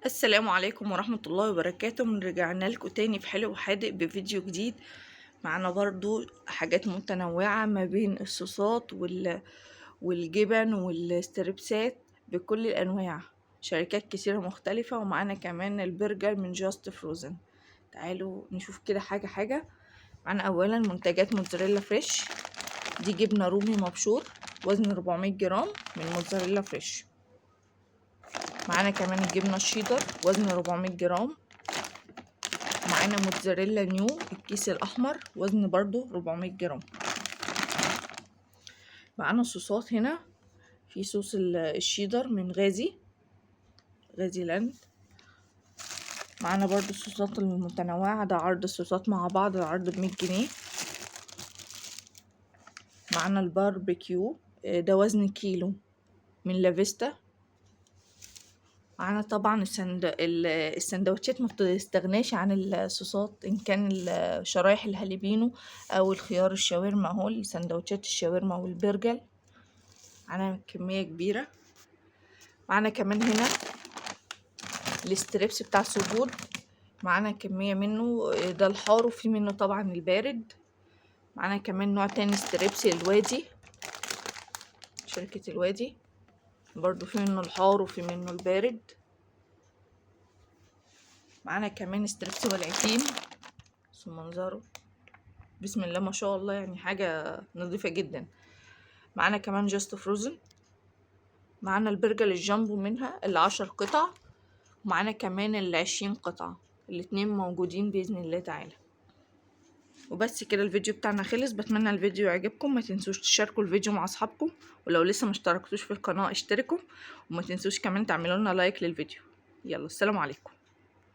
السلام عليكم ورحمة الله وبركاته. رجعنا لكم تاني في حلو وحادق بفيديو جديد. معانا برضو حاجات متنوعة ما بين الصوصات والجبن والستريبسات بكل الأنواع، شركات كتيرة مختلفة. ومعانا كمان البرجر من جاست فروزن. تعالوا نشوف كده حاجة حاجة. معانا أولا منتجات موتزاريلا فريش، دي جبنة رومي مبشور وزن 400 جرام من موتزاريلا فريش. معانا كمان الجبنة الشيدر وزن 400 جرام. معانا موتزاريلا نيو الكيس الأحمر وزن برضو 400 جرام. معانا صوصات هنا، في صوص الشيدر من غازي لاند. معانا برضو الصوصات المتنوعة، ده عرض الصوصات مع بعض، العرض ب100 جنيه. معانا الباربيكيو ده وزن كيلو من لافيستا. معانا طبعا السندوتشات ما بتستغناش عن الصوصات، ان كان شرايح الهاليبينو او الخيار الشاورما، اهو السندوتشات الشاورما والبرجر. معانا كمية كبيرة. معانا كمان هنا الستريبس بتاع السجود، معانا كمية منه، ده الحار وفي منه طبعا البارد. معانا كمان نوع تاني ستريبس الوادي، شركة الوادي، برضو في منه الحار وفي منه البارد. معانا كمان ستريبس والعتيم، بس منظره بسم الله ما شاء الله، يعني حاجة نظيفة جدا. معانا كمان جاست فروزن. معانا البرجر الجامبو منها ال10 قطع، ومعانا كمان ال20 قطعة، الاتنين موجودين بإذن الله تعالى. وبس كده الفيديو بتاعنا خلص. بتمنى الفيديو يعجبكم، ما تنسوش تشاركوا الفيديو مع اصحابكم، ولو لسه ما اشتركتوش في القناة اشتركوا، وما تنسوش كمان تعملوا لنا لايك للفيديو. يلا السلام عليكم.